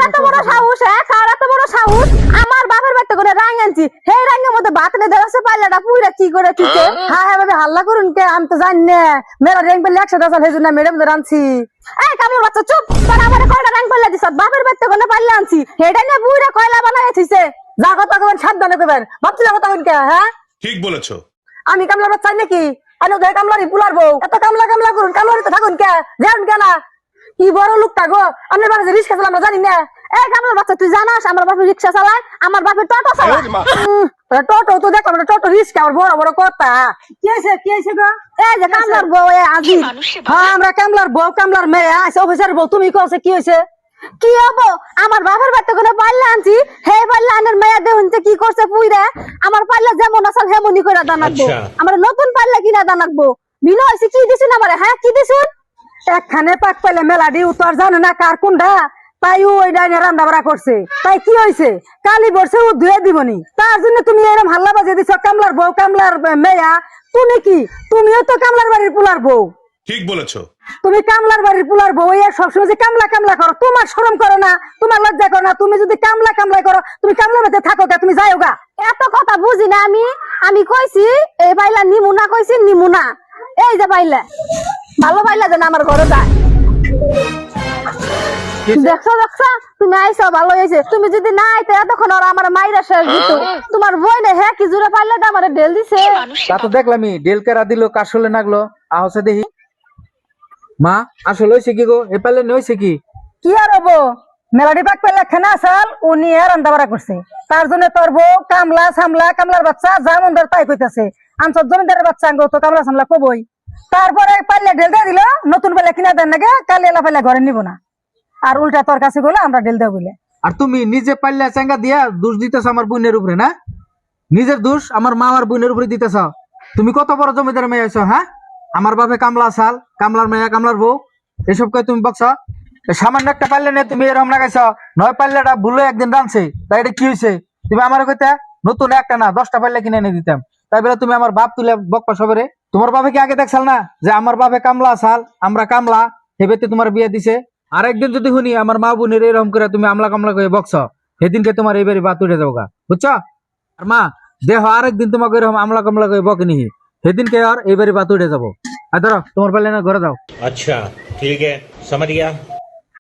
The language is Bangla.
এত বড় সাহস কার এত বড় সাহস আমার বাপের বাড়িতে করে রাং আনছি সেই রাঙের মধ্যে ভাত এনে দেওয়া পাল্লাটা পুরা কি করে ঠিকে হ্যাঁ হ্যাঁ ভাবে হাল্লা করুন কে আমি তো জানি না মেলা র্যাং পেলে 100 টাকা সেই জন্য ম্যাডাম রাঁধছি এই কামড় বাচ্চা চুপ তোর আমার কয়টা রাং পাল্লা দিছ বাপের বাড়িতে করে পাল্লা আনছি সেটা নিয়ে পুরা কয়লা বানাইছিস যা কথা কবেন সাবধানে কবেন ভাবছি যা কথা কবেন কে হ্যাঁ ঠিক বলেছো আমি কামলার বাচ্চা নাকি আমি ওদের কামলারই পুলার বউ এত কামলা কামলা করুন কামলারিতে থাকুন কে যান কেনা কি বড় লোকটা গো আমার বাপে রিক্সা চালায় আমরা জানি না এই কামলার বাচ্চা তুই জানাস আমার বাপে রিক্সা চালায় আমার বাপে টোটো চালায় টোটো তো দেখো টোটো রিক্সা আমার বড় বড় কথা কি হয়েছে গো এই যে কামলার বউ আজি হ্যাঁ আমরা কামলার বউ কামলার মেয়ে আছে অফিসার বউ তুমি কইছে কি হয়েছে কি হবো আমার বাপের বাড়িতে করে পাল্লা আনছি হে পাল্লা আনের মেয়া দেহনতে কি করছে পুইরা আমার পাল্লা যেমন আসল হেমনি করে দানাকবো আমার নতুন পাল্লা কিনা দানাকবো মিনো হইছে কি দিছুন আমারে হ্যাঁ কি দিছুন একখানে পাক পাইলে মেলা দিউ তোর জানো না কার কোনটা তাই ওই ডাইনে রান্না বাড়া করছে তাই কি হয়েছে কালি বর্ষে ও ধুয়ে দিবনি তার জন্য তুমি এরকম হাল্লা বাজিয়ে দিছ কামলার বউ কামলার মেয়া তুমি কি তুমিও তো কামলার বাড়ির পুলার বউ ঠিক বলেছো তুমি কামলার বাড়ির পুলার বউ সবসময় যে কামলা কামলা করো তোমার শরম করো না তোমার লজ্জা করো না তুমি যদি কামলা কামলা করো তুমি কামলা বাড়িতে থাকো কে তুমি যাও গা এত কথা বুঝি না আমি কইছি এই পাইলা নিমুনা কইছি নিমুনা এই যে পাইলা ভালো পাইলা যেন আমার ঘরে যায় দেখছো তুমি আইসো ভালো হয়েছে তুমি যদি না আইতে এতক্ষণ ওরা আমার মাইরা শেষ দিত তোমার বই না হ্যাঁ কি জোরে পাইলে আমার ঢেল দিছে তা তো দেখলামই ডেল কেরা দিল কাশলে নাগলো আহসে দেখি মা আসলে হইছে কি গো এ পালে নইছে কি কি আর হবো মেলাডি পাক পেলে খানা আসাল উনি আর রান্দাবাড়া করছে তার জন্য তোর বউ কামলা সামলা কামলার বাচ্চা যা মন ধর তাই কইতাছে আনসব জমিদারের বাচ্চা আঙ্গ তো কামলা সামলা কবই তারপরে পাল্লে ঢেল দিয়ে দিল নতুন পাল্লা কিনা দেন নাকি কালি এলা পাল্লা ঘরে নিব না আর উল্টা তোর কাছে বলে আমরা ঢেল দেব বলে আর তুমি নিজে পাল্লা চাঙ্গা দিয়া দোষ দিতেছ আমার বোনের উপরে না নিজের দোষ আমার মা আর বোনের উপরে দিতেছ তুমি কত বড় জমিদার মেয়ে আছো হ্যাঁ আমার বাপে কামলা সাল কামলার মেয়ে কামলার বউ এসব কই তুমি বকছ সামান্য একটা পাল্লা নিয়ে তুমি এরকম লাগাইছ নয় পাল্লাটা ভুলে একদিন রানছে তাই এটা কি হয়েছে তুমি আমার কইতে নতুন একটা না 10টা পাল্লা কিনে এনে দিতাম তাই বলে তুমি আমার বাপ তুলে বকপা সবরে তোমার বাপে কি আগে দেখছাল না যে আমার বাপে কামলা সাল আমরা কামলা হেবেতে তোমার বিয়ে দিছে আর একদিন যদি শুনি আমার মা বোনের এরকম করে তুমি আমলা কামলা করে বকছ সেদিনকে তোমার এইবারে বাত উঠে যাবো গা বুঝছো আর মা দেহ আরেকদিন তোমাকে এরকম আমলা কামলা করে বকেনি সেদিনকে আর এইবারে বাত উঠে যাবো আর ধরো তোমার পাল্লা না ঘরে যাও अच्छा ठीक है समझ गया